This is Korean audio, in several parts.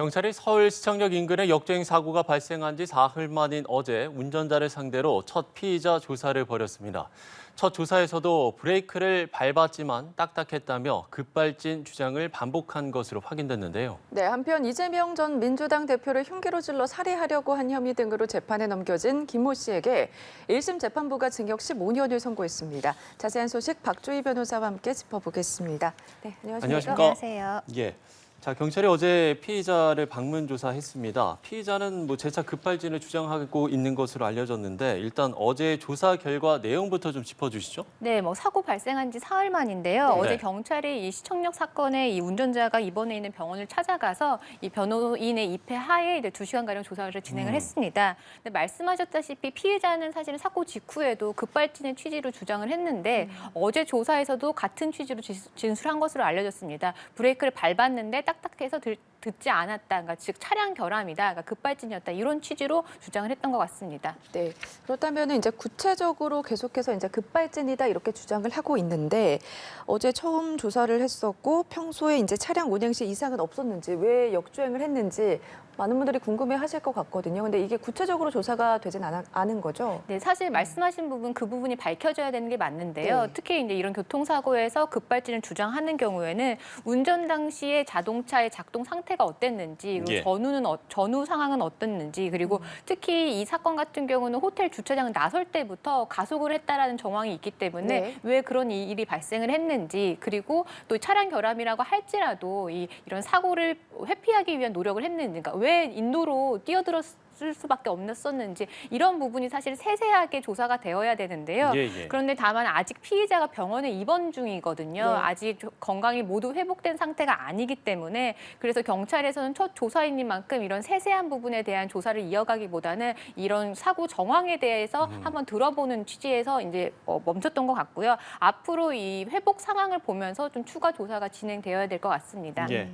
경찰이 서울시청역 인근에 역주행 사고가 발생한 지 사흘 만인 어제 운전자를 상대로 첫 피의자 조사를 벌였습니다. 첫 조사에서도 브레이크를 밟았지만 딱딱했다며 급발진 주장을 반복한 것으로 확인됐는데요. 네, 한편 이재명 전 민주당 대표를 흉기로 찔러 살해하려고 한 혐의 등으로 재판에 넘겨진 김모 씨에게 1심 재판부가 징역 15년을 선고했습니다. 자세한 소식 박주희 변호사와 함께 짚어보겠습니다. 네, 안녕하십니까? 안녕하세요. 예. 자, 경찰이 어제 피의자를 방문 조사했습니다. 피의자는 재차 급발진을 주장하고 있는 것으로 알려졌는데 일단 어제 조사 결과 내용부터 좀 짚어주시죠. 네, 사고 발생한 지 사흘 만인데요. 네. 어제 경찰이 이 시청역 사건에 이 운전자가 입원해 있는 병원을 찾아가서 이 변호인의 입회 하에 이제 2시간가량 조사를 진행을 했습니다. 근데 말씀하셨다시피 피의자는 사실 사고 직후에도 급발진의 취지로 주장을 했는데 어제 조사에서도 같은 취지로 진술한 것으로 알려졌습니다. 브레이크를 밟았는데 딱딱해서 듣지 않았다. 그러니까 즉 차량 결함이다. 그러니까 급발진이었다. 이런 취지로 주장을 했던 것 같습니다. 네, 그렇다면 이제 구체적으로 계속해서 이제 급발진이다 이렇게 주장을 하고 있는데 어제 처음 조사를 했었고 평소에 이제 차량 운행 시 이상은 없었는지 왜 역주행을 했는지 많은 분들이 궁금해하실 것 같거든요. 근데 이게 구체적으로 조사가 되진 않은 거죠? 네, 사실 말씀하신 부분 그 부분이 밝혀져야 되는 게 맞는데요. 네. 특히 이제 이런 교통사고에서 급발진을 주장하는 경우에는 운전 당시에 자동차의 작동 상태가 어땠는지, 그리고 예. 전후 상황은 어땠는지, 그리고 특히 이 사건 같은 경우는 호텔 주차장을 나설 때부터 가속을 했다라는 정황이 있기 때문에 네. 왜 그런 일이 발생을 했는지, 그리고 또 차량 결함이라고 할지라도 이런 사고를 회피하기 위한 노력을 했는지, 그러니까 왜 인도로 뛰어들었을 수밖에 없었는지 이런 부분이 사실 세세하게 조사가 되어야 되는데요. 예. 그런데 다만 아직 피의자가 병원에 입원 중이거든요. 네. 아직 건강이 모두 회복된 상태가 아니기 때문에 그래서 경찰에서는 첫 조사인님만큼 이런 세세한 부분에 대한 조사를 이어가기보다는 이런 사고 정황에 대해서 한번 들어보는 취지에서 이제 멈췄던 것 같고요. 앞으로 이 회복 상황을 보면서 좀 추가 조사가 진행되어야 될 것 같습니다. 예.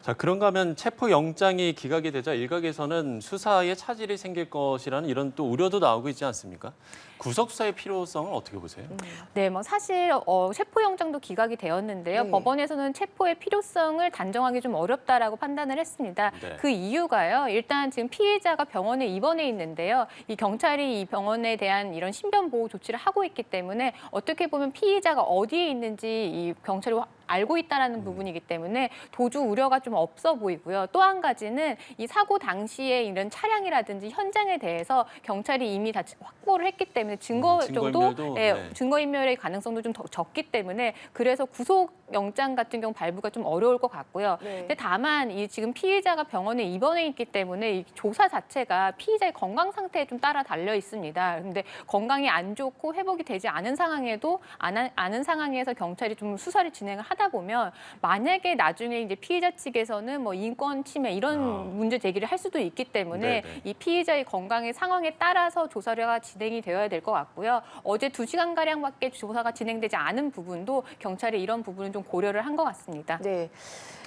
자, 그런가 하면 체포 영장이 기각이 되자 일각에서는 수사에 차질이 생길 것이라는 이런 또 우려도 나오고 있지 않습니까? 구속 수사의 필요성은 어떻게 보세요? 네, 사실 체포영장도 기각이 되었는데요. 네. 법원에서는 체포의 필요성을 단정하기 좀 어렵다라고 판단을 했습니다. 네. 그 이유가요. 일단 지금 피해자가 병원에 입원해 있는데요. 이 경찰이 이 병원에 대한 이런 신변 보호 조치를 하고 있기 때문에 어떻게 보면 피해자가 어디에 있는지 이 경찰이 알고 있다라는 부분이기 때문에 도주 우려가 좀 없어 보이고요. 또 한 가지는 이 사고 당시에 이런 차량이라든지 현장에 대해서 경찰이 이미 다 확보를 했기 때문에 증거인멸도, 네. 증거인멸의 가능성도 좀 더 적기 때문에 그래서 구속영장 같은 경우 발부가 좀 어려울 것 같고요. 네. 근데 다만 이 지금 피해자가 병원에 입원해 있기 때문에 이 조사 자체가 피해자의 건강 상태에 좀 따라 달려 있습니다. 그런데 건강이 안 좋고 회복이 되지 않은 상황에도 않은 상황에서 경찰이 좀 수사를 진행을 하다 보면 만약에 나중에 이제 피해자 측에서는 인권 침해 이런 문제 제기를 할 수도 있기 때문에 네네. 이 피해자의 건강의 상황에 따라서 조사가 진행이 되어야 될 것 같고요. 어제 2시간가량밖에 조사가 진행되지 않은 부분도 경찰이 이런 부분은 좀 고려를 한 것 같습니다. 네.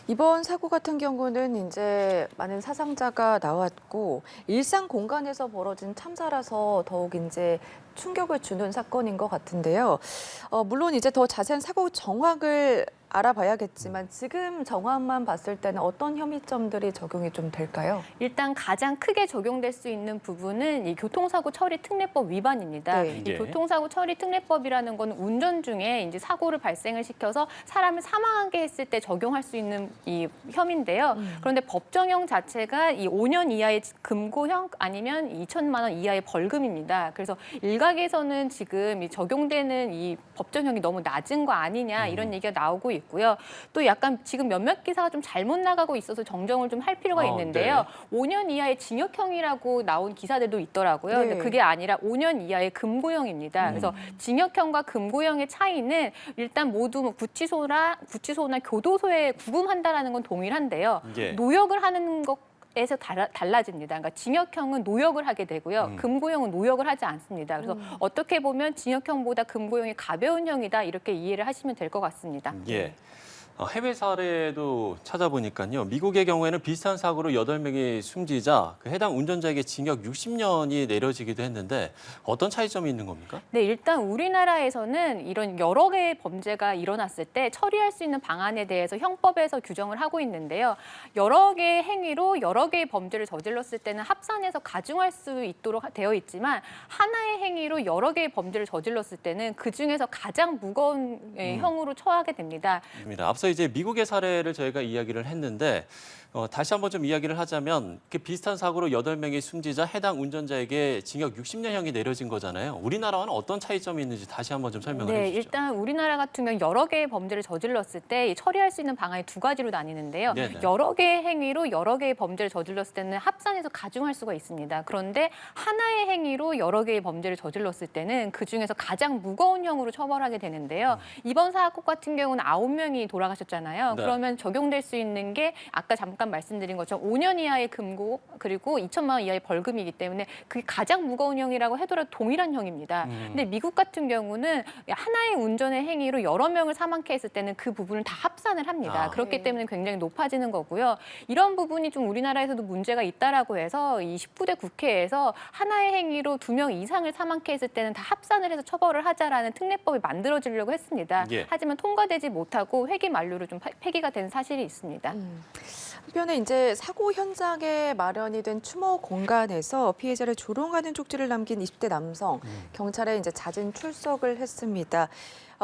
이번 사고 같은 경우는 이제 많은 사상자가 나왔고 일상 공간에서 벌어진 참사라서 더욱 이제 충격을 주는 사건인 것 같은데요. 물론 이제 더 자세한 사고 정황을 알아봐야겠지만 지금 정황만 봤을 때는 어떤 혐의점들이 적용이 좀 될까요? 일단 가장 크게 적용될 수 있는 부분은 이 교통사고 처리 특례법 위반입니다. 네. 이 교통사고 처리 특례법이라는 건 운전 중에 이제 사고를 발생을 시켜서 사람을 사망하게 했을 때 적용할 수 있는 이 혐의인데요. 그런데 법정형 자체가 이 5년 이하의 금고형 아니면 2천만 원 이하의 벌금입니다. 그래서 일각에서는 지금 이 적용되는 이 법정형이 너무 낮은 거 아니냐 이런 얘기가 나오고 있고요. 또 약간 지금 몇몇 기사가 좀 잘못 나가고 있어서 정정을 좀 할 필요가 있는데요. 5년 이하의 징역형이라고 나온 기사들도 있더라고요. 네. 근데 그게 아니라 5년 이하의 금고형입니다. 그래서 징역형과 금고형의 차이는 일단 모두 구치소나 교도소에 구금한다라는 건 동일한데요. 예. 노역을 하는 것에서 달라집니다. 그러니까 징역형은 노역을 하게 되고요. 금고형은 노역을 하지 않습니다. 그래서 어떻게 보면 징역형보다 금고형이 가벼운 형이다 이렇게 이해를 하시면 될 것 같습니다. 예. 해외 사례도 찾아보니까요. 미국의 경우에는 비슷한 사고로 8명이 숨지자 그 해당 운전자에게 징역 60년이 내려지기도 했는데 어떤 차이점이 있는 겁니까? 네, 일단 우리나라에서는 이런 여러 개의 범죄가 일어났을 때 처리할 수 있는 방안에 대해서 형법에서 규정을 하고 있는데요. 여러 개의 행위로 여러 개의 범죄를 저질렀을 때는 합산해서 가중할 수 있도록 되어 있지만 하나의 행위로 여러 개의 범죄를 저질렀을 때는 그중에서 가장 무거운 형으로 처하게 됩니다. 앞서 이제 미국의 사례를 저희가 이야기를 했는데 다시 한번 좀 이야기를 하자면 그 비슷한 사고로 8명이 숨지자 해당 운전자에게 징역 60년형이 내려진 거잖아요. 우리나라와는 어떤 차이점이 있는지 다시 한번 좀 설명을 네, 해주시죠. 일단 우리나라 같은 경우 여러 개의 범죄를 저질렀을 때 처리할 수 있는 방안이 두 가지로 나뉘는데요. 네네. 여러 개의 행위로 여러 개의 범죄를 저질렀을 때는 합산해서 가중할 수가 있습니다. 그런데 하나의 행위로 여러 개의 범죄를 저질렀을 때는 그중에서 가장 무거운 형으로 처벌하게 되는데요. 이번 사고 같은 경우는 9명이 돌아가셨잖아요. 네. 그러면 적용될 수 있는 게 아까 잠깐 말씀드린 것처럼 5년 이하의 금고 그리고 2천만 원 이하의 벌금이기 때문에 그게 가장 무거운 형이라고 하더라도 동일한 형입니다. 근데 미국 같은 경우는 하나의 운전의 행위로 여러 명을 사망케 했을 때는 그 부분을 다 합산을 합니다. 그렇기 네. 때문에 굉장히 높아지는 거고요. 이런 부분이 좀 우리나라에서도 문제가 있다라고 해서 이 19대 국회에서 하나의 행위로 2명 이상을 사망케 했을 때는 다 합산을 해서 처벌을 하자라는 특례법이 만들어지려고 했습니다. 예. 하지만 통과되지 못하고 회기 만료로 좀 폐기가 된 사실이 있습니다. 한편에 이제 사고 현장에 마련이 된 추모 공간에서 피해자를 조롱하는 쪽지를 남긴 20대 남성, 경찰에 이제 잦은 출석을 했습니다.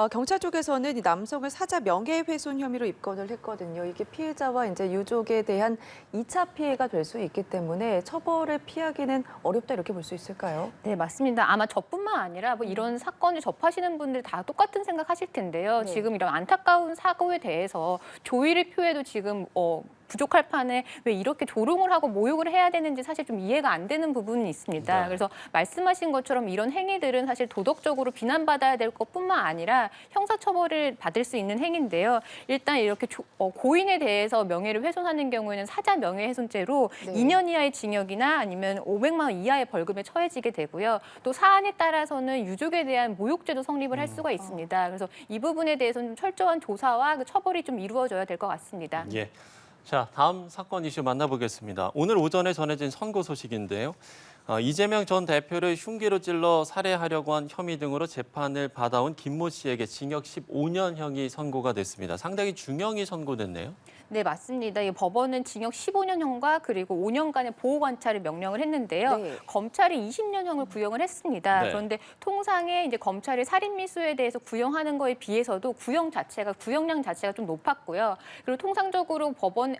경찰 쪽에서는 이 남성을 사자 명예훼손 혐의로 입건을 했거든요. 이게 피해자와 이제 유족에 대한 2차 피해가 될 수 있기 때문에 처벌을 피하기는 어렵다 이렇게 볼 수 있을까요? 네, 맞습니다. 아마 저뿐만 아니라 뭐 이런 사건을 접하시는 분들 다 똑같은 생각하실 텐데요. 네. 지금 이런 안타까운 사고에 대해서 조의를 표해도 지금 부족할 판에 왜 이렇게 조롱을 하고 모욕을 해야 되는지 사실 좀 이해가 안 되는 부분이 있습니다. 네. 그래서 말씀하신 것처럼 이런 행위들은 사실 도덕적으로 비난받아야 될 것뿐만 아니라 형사처벌을 받을 수 있는 행위인데요. 일단 이렇게 고인에 대해서 명예를 훼손하는 경우에는 사자 명예훼손죄로 네. 2년 이하의 징역이나 아니면 500만 원 이하의 벌금에 처해지게 되고요. 또 사안에 따라서는 유족에 대한 모욕죄도 성립을 할 수가 있습니다. 그래서 이 부분에 대해서는 좀 철저한 조사와 그 처벌이 좀 이루어져야 될 것 같습니다. 예. 자, 다음 사건 이슈 만나보겠습니다. 오늘 오전에 전해진 선고 소식인데요. 이재명 전 대표를 흉기로 찔러 살해하려고 한 혐의 등으로 재판을 받아온 김모 씨에게 징역 15년형이 선고가 됐습니다. 상당히 중형이 선고됐네요. 네, 맞습니다. 이 법원은 징역 15년형과 그리고 5년간의 보호관찰을 명령을 했는데요. 네. 검찰이 20년형을 구형을 했습니다. 네. 그런데 통상에 이제 검찰이 살인미수에 대해서 구형하는 거에 비해서도 구형량 자체가 좀 높았고요. 그리고 통상적으로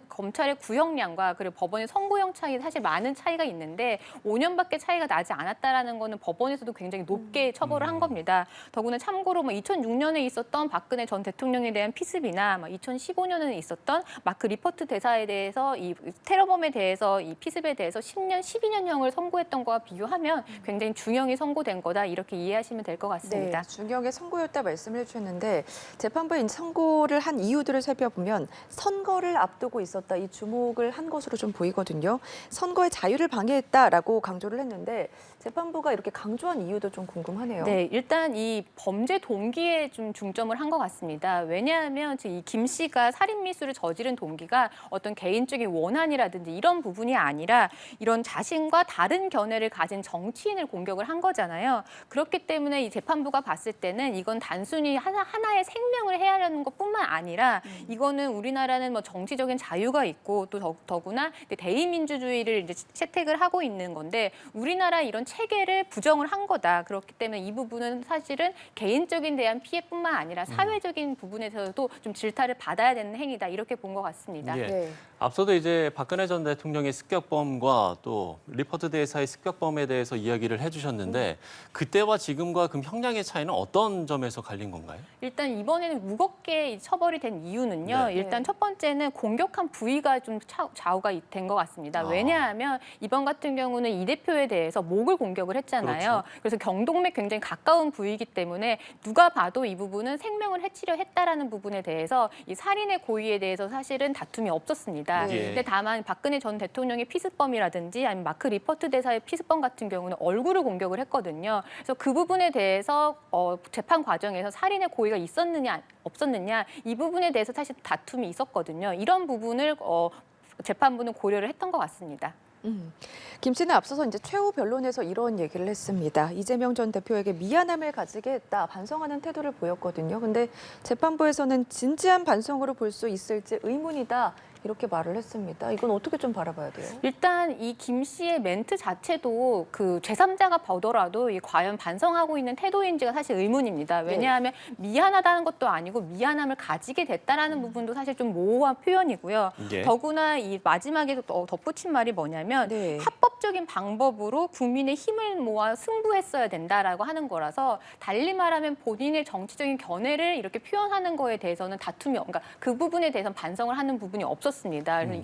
검찰의 구형량과 그리고 법원의 선고형 차이 사실 많은 차이가 있는데 5년밖에 차이가 나지 않았다라는 거는 법원에서도 굉장히 높게 처벌을 한 겁니다. 더구나 참고로 2006년에 있었던 박근혜 전 대통령에 대한 피습이나 2015년에 있었던 마크 리퍼트 대사에 대해서 이 테러범에 대해서 이 피습에 대해서 10년, 12년형을 선고했던 거와 비교하면 굉장히 중형이 선고된 거다 이렇게 이해하시면 될 것 같습니다. 네, 중형의 선고였다 말씀을 해주셨는데 재판부의 선고를 한 이유들을 살펴보면 선거를 앞두고 있었다 이 주목을 한 것으로 좀 보이거든요. 선거의 자유를 방해했다라고 강조를 했는데 재판부가 이렇게 강조한 이유도 좀 궁금하네요. 네, 일단 이 범죄 동기에 좀 중점을 한 것 같습니다. 왜냐하면 지금 이 김 씨가 살인 미수를 저지른 동기가 어떤 개인적인 원한이라든지 이런 부분이 아니라 이런 자신과 다른 견해를 가진 정치인을 공격을 한 거잖아요. 그렇기 때문에 이 재판부가 봤을 때는 이건 단순히 하나의 생명을 해하려는 것뿐만 아니라 이거는 우리나라는 뭐 정치적인 자유가 있고 또 더구나 대의민주주의를 이제 채택을 하고 있는 건데 우리나라 이런 체계를 부정을 한 거다. 그렇기 때문에 이 부분은 사실은 개인적인 대한 피해뿐만 아니라 사회적인 부분에서도 좀 질타를 받아야 되는 행위다. 이렇게 본 것 같습니다. 예. 네. 앞서도 이제 박근혜 전 대통령의 습격범과 또 리퍼트 대사의 습격범에 대해서 이야기를 해주셨는데 그때와 지금과 그 형량의 차이는 어떤 점에서 갈린 건가요? 일단 이번에는 무겁게 처벌이 된 이유는요. 네. 일단 첫 번째는 공격한 부위가 좀 좌우가 된 것 같습니다. 왜냐하면 이번 같은 경우는 이 대표에 대해서 목을 공격을 했잖아요. 그렇죠. 그래서 경동맥 굉장히 가까운 부위이기 때문에 누가 봐도 이 부분은 생명을 해치려 했다라는 부분에 대해서 이 살인의 고의에 대해서 사실은 다툼이 없었습니다. 있습니다. 네. 근데 다만 박근혜 전 대통령의 피습범이라든지 아니면 마크 리퍼트 대사의 피습범 같은 경우는 얼굴을 공격을 했거든요. 그래서 그 부분에 대해서 재판 과정에서 살인의 고의가 있었느냐 없었느냐 이 부분에 대해서 사실 다툼이 있었거든요. 이런 부분을 재판부는 고려를 했던 것 같습니다. 김 씨는 앞서서 이제 최후 변론에서 이런 얘기를 했습니다. 이재명 전 대표에게 미안함을 가지게 했다, 반성하는 태도를 보였거든요. 근데 재판부에서는 진지한 반성으로 볼 수 있을지 의문이다, 이렇게 말을 했습니다. 이건 어떻게 좀 바라봐야 돼요? 일단 이 김 씨의 멘트 자체도 그 제3자가 보더라도 이 과연 반성하고 있는 태도인지가 사실 의문입니다. 왜냐하면 미안하다는 것도 아니고 미안함을 가지게 됐다라는 부분도 사실 좀 모호한 표현이고요. 예. 더구나 이 마지막에 덧붙인 말이 뭐냐면 네. 합법적인 방법으로 국민의 힘을 모아 승부했어야 된다라고 하는 거라서 달리 말하면 본인의 정치적인 견해를 이렇게 표현하는 거에 대해서는 다툼이 그러니까 그 부분에 대해서는 반성을 하는 부분이 없었습니다.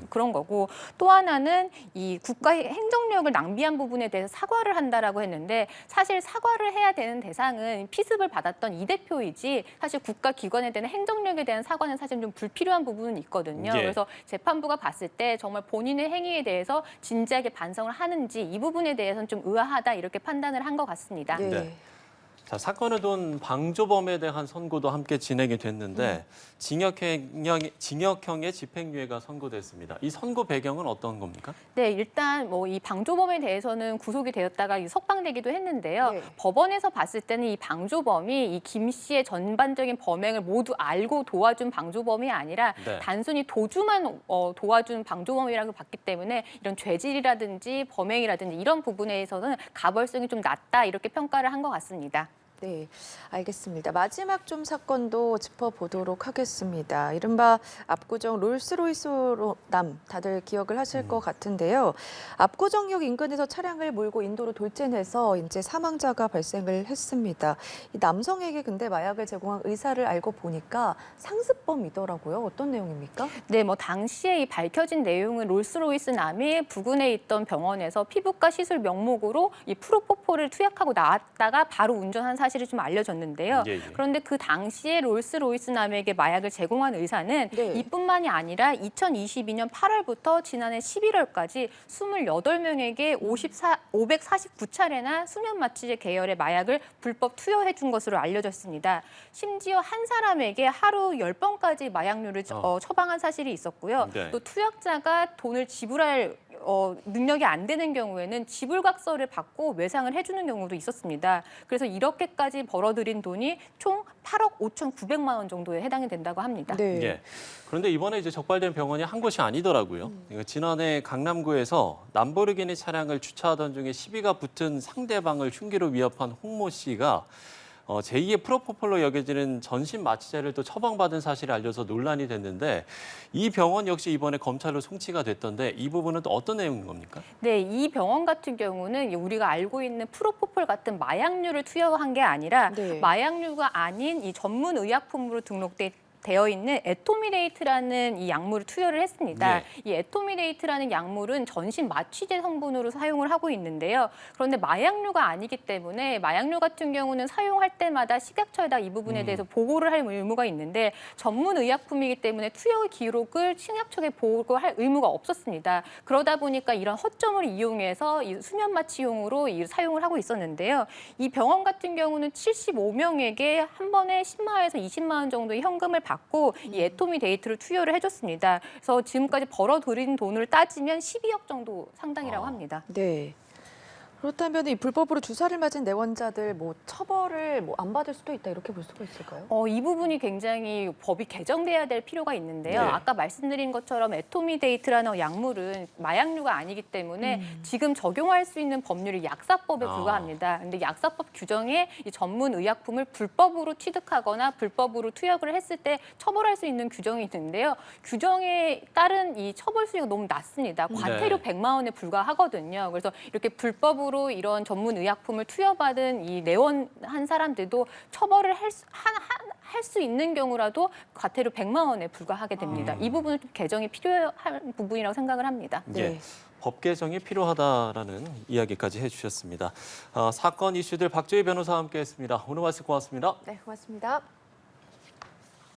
그런 거고 또 하나는 이 국가의 행정력을 낭비한 부분에 대해서 사과를 한다라고 했는데 사실 사과를 해야 되는 대상은 피습을 받았던 이 대표이지 사실 국가 기관에 대한 행정력에 대한 사과는 사실 좀 불필요한 부분은 있거든요. 예. 그래서 재판부가 봤을 때 정말 본인의 행위에 대해서 진지하게 반성을 하는지 이 부분에 대해서는 좀 의아하다 이렇게 판단을 한 것 같습니다. 예. 네. 자, 사건을 둔 방조범에 대한 선고도 함께 진행이 됐는데 징역형의 집행유예가 선고됐습니다. 이 선고 배경은 어떤 겁니까? 네, 일단 뭐 이 방조범에 대해서는 구속이 되었다가 석방되기도 했는데요. 네. 법원에서 봤을 때는 이 방조범이 이 김 씨의 전반적인 범행을 모두 알고 도와준 방조범이 아니라 네. 단순히 도주만 도와준 방조범이라고 봤기 때문에 이런 죄질이라든지 범행이라든지 이런 부분에서는 가벌성이 좀 낮다 이렇게 평가를 한 것 같습니다. 네, 알겠습니다. 마지막 좀 사건도 짚어보도록 하겠습니다. 이른바 압구정 롤스로이스남, 다들 기억을 하실 것 같은데요. 압구정역 인근에서 차량을 몰고 인도로 돌진해서 이제 사망자가 발생을 했습니다. 이 남성에게 근데 마약을 제공한 의사를 알고 보니까 상습범이더라고요. 어떤 내용입니까? 네, 뭐 당시에 이 밝혀진 내용은 롤스로이스 남이 부근에 있던 병원에서 피부과 시술 명목으로 이 프로포폴을 투약하고 나왔다가 바로 운전한 사실이 좀 알려졌는데요. 예, 예. 그런데 그 당시에 롤스로이스 남에게 마약을 제공한 의사는 네. 이뿐만이 아니라 2022년 8월부터 지난해 11월까지 28명에게 549차례나 수면 마취제 계열의 마약을 불법 투여해 준 것으로 알려졌습니다. 심지어 한 사람에게 하루 10번까지 마약류를 처방한 사실이 있었고요. 네. 또 투약자가 돈을 지불할 능력이 안 되는 경우에는 지불각서를 받고 외상을 해주는 경우도 있었습니다. 그래서 이렇게까지 벌어들인 돈이 총 8억 5,900만 원 정도에 해당이 된다고 합니다. 네. 예. 그런데 이번에 이제 적발된 병원이 한 곳이 아니더라고요. 지난해 강남구에서 람보르기니 차량을 주차하던 중에 시비가 붙은 상대방을 흉기로 위협한 홍모 씨가 제2의 프로포폴로 여겨지는 전신 마취제를 또 처방받은 사실이 알려서 논란이 됐는데 이 병원 역시 이번에 검찰로 송치가 됐던데 이 부분은 또 어떤 내용인 겁니까? 네, 이 병원 같은 경우는 우리가 알고 있는 프로포폴 같은 마약류를 투여한 게 아니라 네. 마약류가 아닌 이 전문 의약품으로 되어 있는 에토미데이트라는 이 약물을 투여를 했습니다. 네. 이 에토미데이트라는 약물은 전신 마취제 성분으로 사용을 하고 있는데요. 그런데 마약류가 아니기 때문에 마약류 같은 경우는 사용할 때마다 식약처에다 이 부분에 대해서 보고를 할 의무가 있는데 전문 의약품이기 때문에 투여 기록을 식약처에 보고할 의무가 없었습니다. 그러다 보니까 이런 허점을 이용해서 이 수면 마취용으로 사용을 하고 있었는데요. 이 병원 같은 경우는 75명에게 한 번에 10만원에서 20만 원 정도의 현금을 받고 이 에토미데이트를 투여를 해줬습니다. 그래서 지금까지 벌어들인 돈을 따지면 12억 정도 상당이라고 합니다. 네. 그렇다면 이 불법으로 주사를 맞은 내원자들 뭐 처벌을 안 받을 수도 있다, 이렇게 볼 수가 있을까요? 이 부분이 굉장히 법이 개정돼야 될 필요가 있는데요. 네. 아까 말씀드린 것처럼 에토미데이트라는 약물은 마약류가 아니기 때문에 지금 적용할 수 있는 법률이 약사법에 불과합니다. 근데 약사법 규정에 이 전문 의약품을 불법으로 취득하거나 불법으로 투약을 했을 때 처벌할 수 있는 규정이 있는데요. 규정에 따른 이 처벌 수위가 너무 낮습니다. 과태료 100만 원에 불과하거든요. 그래서 이렇게 불법으로 이런 전문 의약품을 투여받은 이 내원한 사람들도 처벌을 할 수 있는 경우라도 과태료 100만 원에 불과하게 됩니다. 이 부분은 좀 개정이 필요한 부분이라고 생각을 합니다. 예. 법 개정이 필요하다라는 이야기까지 해주셨습니다. 사건 이슈들 박주희 변호사와 함께했습니다. 오늘 말씀 고맙습니다. 네, 고맙습니다.